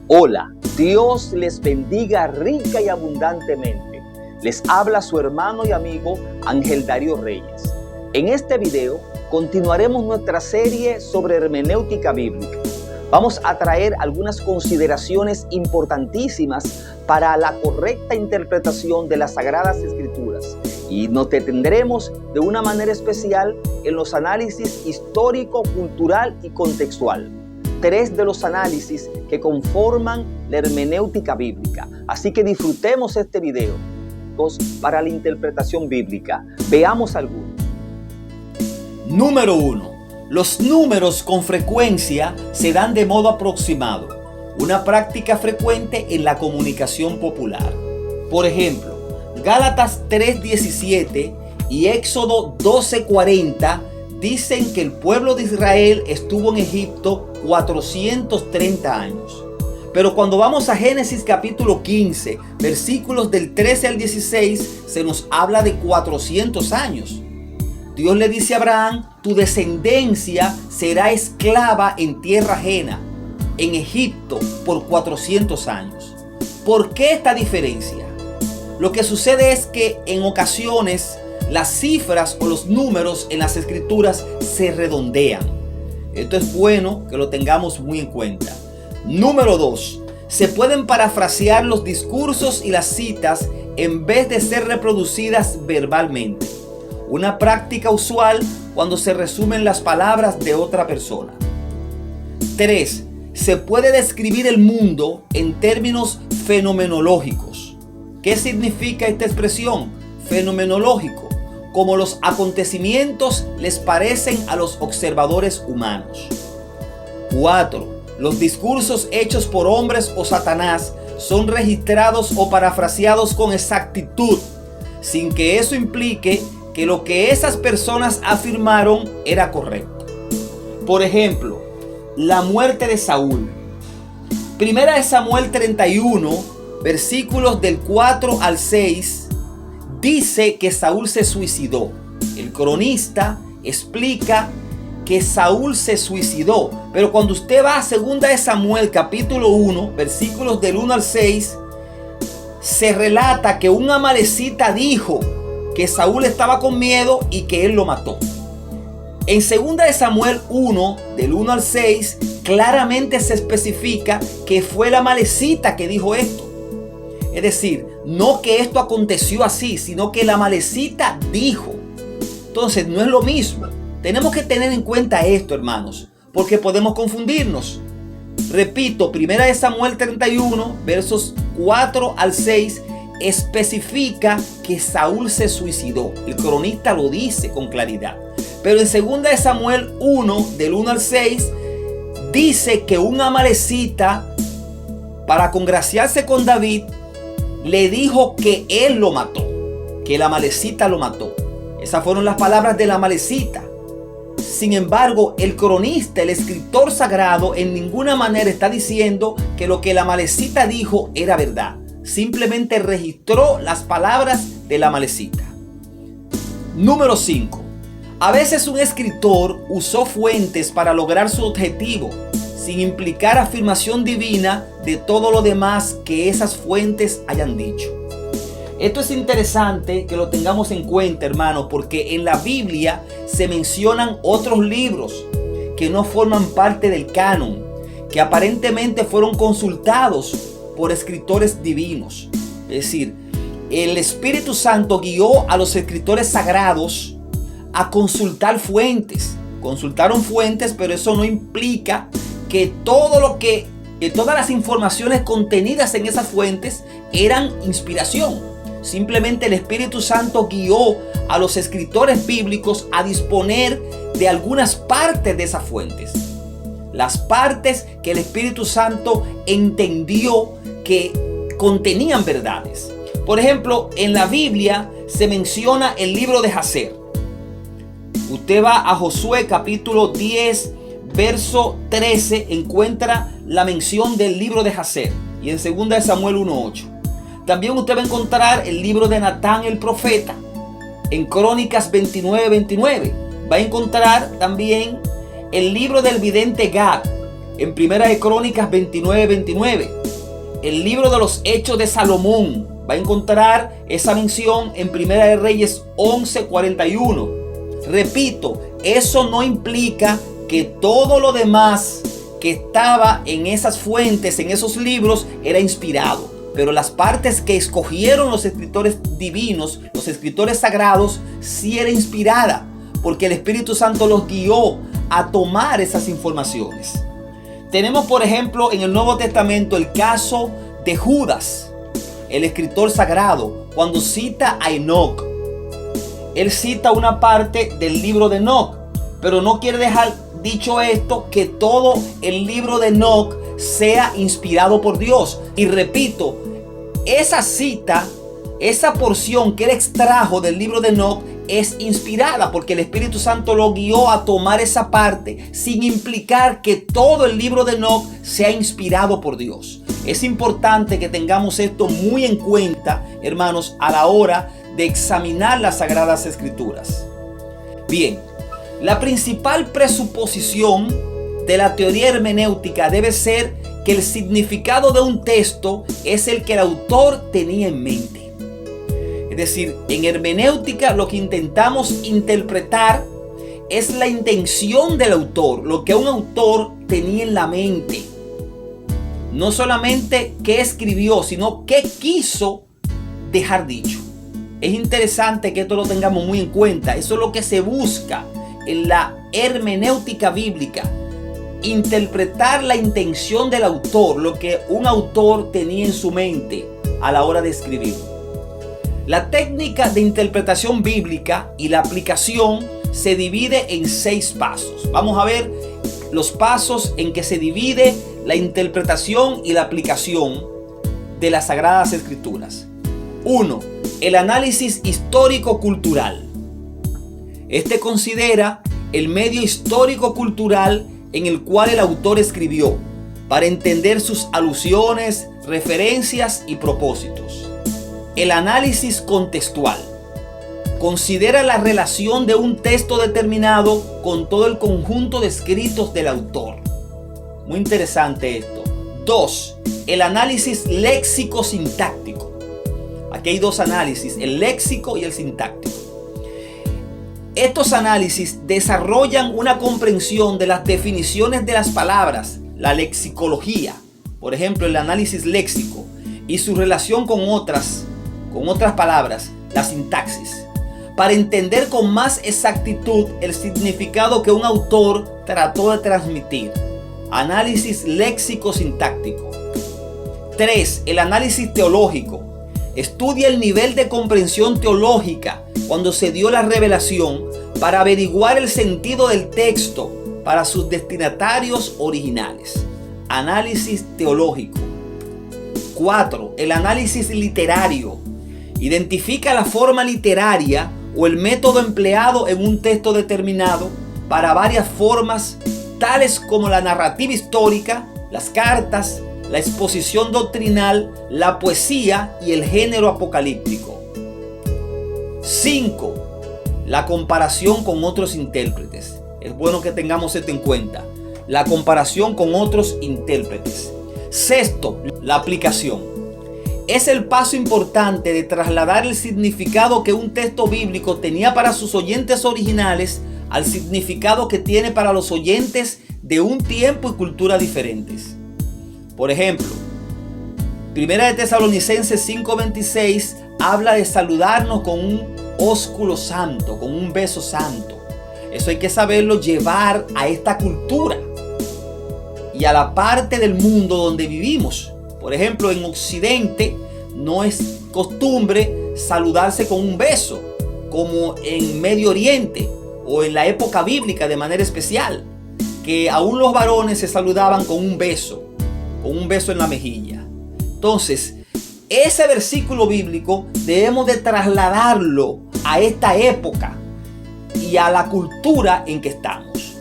Hola, Dios les bendiga rica y abundantemente. Les habla su hermano y amigo Ángel Darío Reyes. En este video continuaremos nuestra serie sobre hermenéutica bíblica. Vamos a traer algunas consideraciones importantísimas para la correcta interpretación de las Sagradas Escrituras y nos detendremos de una manera especial en los análisis histórico, cultural y contextual. 3 de los análisis que conforman la hermenéutica bíblica. Así que disfrutemos este video para la interpretación bíblica. Veamos algunos. Número 1. Los números con frecuencia se dan de modo aproximado, una práctica frecuente en la comunicación popular. Por ejemplo, Gálatas 3:17 y Éxodo 12:40 dicen que el pueblo de Israel estuvo en Egipto 430 años. Pero cuando vamos a Génesis capítulo 15, versículos del 13 al 16, se nos habla de 400 años. Dios le dice a Abraham: tu descendencia será esclava en tierra ajena, en Egipto, por 400 años. ¿Por qué esta diferencia? Lo que sucede es que en ocasiones las cifras o los números en las escrituras se redondean. Esto es bueno que lo tengamos muy en cuenta. Número 2. Se pueden parafrasear los discursos y las citas en vez de ser reproducidas verbalmente. Una práctica usual cuando se resumen las palabras de otra persona. 3. Se puede describir el mundo en términos fenomenológicos. ¿Qué significa esta expresión? Fenomenológico. Como los acontecimientos les parecen a los observadores humanos. 4. Los discursos hechos por hombres o Satanás son registrados o parafraseados con exactitud, sin que eso implique que lo que esas personas afirmaron era correcto. Por ejemplo, la muerte de Saúl. Primera de Samuel 31, versículos del 4 al 6, dice que Saúl se suicidó. El cronista explica que Saúl se suicidó. Pero cuando usted va a 2 de Samuel capítulo 1, versículos del 1 al 6, se relata que un amalecita dijo que Saúl estaba con miedo y que él lo mató. En 2 de Samuel 1, del 1 al 6, claramente se especifica que fue el amalecita que dijo esto. Es decir, no que esto aconteció así, sino que el amalecita dijo. Entonces no es lo mismo. Tenemos que tener en cuenta esto, hermanos, porque podemos confundirnos. Repito, 1 de Samuel 31, versos 4 al 6, especifica que Saúl se suicidó. El cronista lo dice con claridad. Pero en 2 de Samuel 1, del 1 al 6, dice que un amalecita, para congraciarse con David, le dijo que él lo mató, que el amalecita lo mató. Esas fueron las palabras del amalecita. Sin embargo, el cronista, el escritor sagrado, en ninguna manera está diciendo que lo que el amalecita dijo era verdad. Simplemente registró las palabras del amalecita. Número 5. A veces un escritor usó fuentes para lograr su objetivo, sin implicar afirmación divina de todo lo demás que esas fuentes hayan dicho. Esto es interesante que lo tengamos en cuenta, hermanos, porque en la Biblia se mencionan otros libros que no forman parte del canon, que aparentemente fueron consultados por escritores divinos. Es decir, el Espíritu Santo guió a los escritores sagrados a consultar fuentes. Consultaron fuentes, pero eso no implica que todas las informaciones contenidas en esas fuentes eran inspiración. Simplemente el Espíritu Santo guió a los escritores bíblicos a disponer de algunas partes de esas fuentes. Las partes que el Espíritu Santo entendió que contenían verdades. Por ejemplo, en la Biblia se menciona el libro de Jacer. Usted va a Josué capítulo 10, verso 13, encuentra la mención del libro de Jacer. Y en 2 de Samuel 1:8. También usted va a encontrar el libro de Natán el profeta en Crónicas 29:29. Va a encontrar también el libro del vidente Gad en Primera de Crónicas 29:29. El libro de los Hechos de Salomón, va a encontrar esa mención en Primera de Reyes 11:41. Repito, eso no implica que todo lo demás que estaba en esas fuentes, en esos libros, era inspirado. Pero las partes que escogieron los escritores divinos, los escritores sagrados, sí era inspirada, porque el Espíritu Santo los guió a tomar esas informaciones. Tenemos, por ejemplo, en el Nuevo Testamento el caso de Judas, el escritor sagrado, cuando cita a Enoc. Él cita una parte del libro de Enoc, pero no quiere dejar dicho esto que todo el libro de Enoc sea inspirado por Dios. Y repito, esa cita, esa porción que él extrajo del libro de Enoc es inspirada porque el Espíritu Santo lo guió a tomar esa parte, sin implicar que todo el libro de Enoc sea inspirado por Dios. Es importante que tengamos esto muy en cuenta, hermanos, a la hora de examinar las Sagradas Escrituras. Bien, la principal presuposición de la teoría hermenéutica debe ser que el significado de un texto es el que el autor tenía en mente. Es decir, en hermenéutica lo que intentamos interpretar es la intención del autor, lo que un autor tenía en la mente. No solamente qué escribió, sino qué quiso dejar dicho. Es interesante que esto lo tengamos muy en cuenta. Eso es lo que se busca en la hermenéutica bíblica. Interpretar la intención del autor, lo que un autor tenía en su mente a la hora de escribir. La técnica de interpretación bíblica y la aplicación se divide en 6 pasos. Vamos a ver los pasos en que se divide la interpretación y la aplicación de las Sagradas Escrituras. 1. El análisis histórico-cultural. Este considera el medio histórico-cultural en el cual el autor escribió, para entender sus alusiones, referencias y propósitos. El análisis contextual. Considera la relación de un texto determinado con todo el conjunto de escritos del autor. Muy interesante esto. 2. El análisis léxico-sintáctico. Aquí hay 2 análisis, el léxico y el sintáctico. Estos análisis desarrollan una comprensión de las definiciones de las palabras, la lexicología, por ejemplo, el análisis léxico, y su relación con otras palabras, la sintaxis, para entender con más exactitud el significado que un autor trató de transmitir. Análisis léxico-sintáctico. 3. El análisis teológico. Estudia el nivel de comprensión teológica cuando se dio la revelación para averiguar el sentido del texto para sus destinatarios originales. Análisis teológico. 4. El análisis literario. Identifica la forma literaria o el método empleado en un texto determinado para varias formas, tales como la narrativa histórica, las cartas, la exposición doctrinal, la poesía y el género apocalíptico. 5. La comparación con otros intérpretes. Es bueno que tengamos esto en cuenta. La comparación con otros intérpretes. 6. La aplicación. Es el paso importante de trasladar el significado que un texto bíblico tenía para sus oyentes originales al significado que tiene para los oyentes de un tiempo y cultura diferentes. Por ejemplo, Primera de Tesalonicenses 5:26 habla de saludarnos con un ósculo santo, con un beso santo. Eso hay que saberlo llevar a esta cultura y a la parte del mundo donde vivimos. Por ejemplo, en Occidente no es costumbre saludarse con un beso, como en Medio Oriente o en la época bíblica de manera especial, que aún los varones se saludaban con un beso en la mejilla. Entonces, ese versículo bíblico debemos de trasladarlo a esta época y a la cultura en que estamos.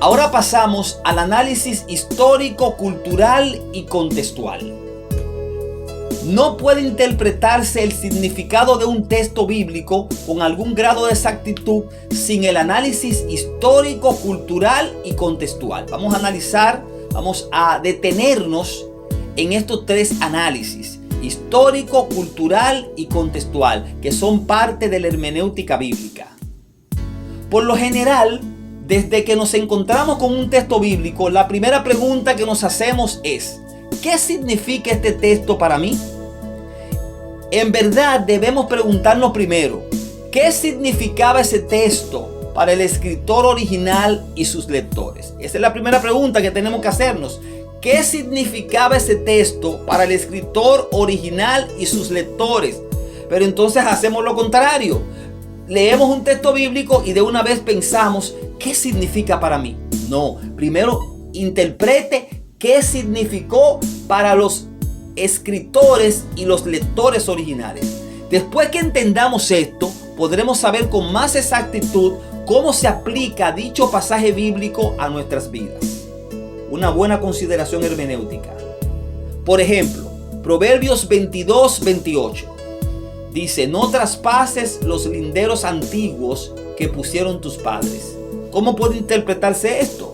Ahora pasamos al análisis histórico, cultural y contextual. No puede interpretarse el significado de un texto bíblico con algún grado de exactitud sin el análisis histórico, cultural y contextual. Vamos a analizar, vamos a detenernos en estos tres análisis: histórico, cultural y contextual, que son parte de la hermenéutica bíblica. Por lo general, desde que nos encontramos con un texto bíblico, la primera pregunta que nos hacemos es: ¿qué significa este texto para mí? En verdad debemos preguntarnos primero, ¿qué significaba ese texto para el escritor original y sus lectores? Esa es la primera pregunta que tenemos que hacernos. ¿Qué significaba ese texto para el escritor original y sus lectores? Pero entonces hacemos lo contrario. Leemos un texto bíblico y de una vez pensamos, ¿qué significa para mí? No, primero interprete qué significó para los escritores y los lectores originales. Después que entendamos esto, podremos saber con más exactitud cómo se aplica dicho pasaje bíblico a nuestras vidas. Una buena consideración hermenéutica. Por ejemplo, Proverbios 22:28 dice: no traspases los linderos antiguos que pusieron tus padres. ¿Cómo puede interpretarse esto?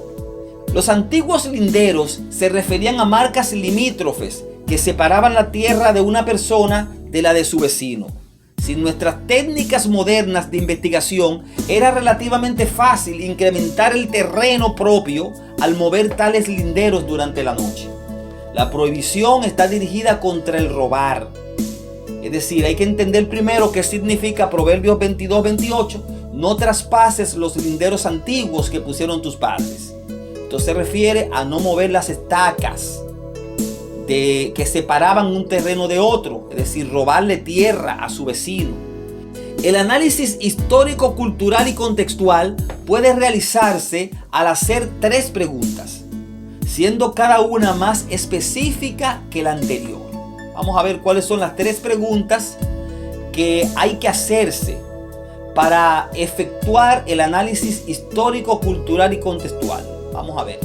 Los antiguos linderos se referían a marcas limítrofes que separaban la tierra de una persona de la de su vecino. Sin nuestras técnicas modernas de investigación, era relativamente fácil incrementar el terreno propio al mover tales linderos durante la noche. La prohibición está dirigida contra el robar. Es decir, hay que entender primero qué significa Proverbios 22:28. No traspases los linderos antiguos que pusieron tus padres. Esto se refiere a no mover las estacas que separaban un terreno de otro, es decir, robarle tierra a su vecino. El análisis histórico, cultural y contextual puede realizarse al hacer tres preguntas, siendo cada una más específica que la anterior. Vamos a ver cuáles son las tres preguntas que hay que hacerse para efectuar el análisis histórico, cultural y contextual. Vamos a ver.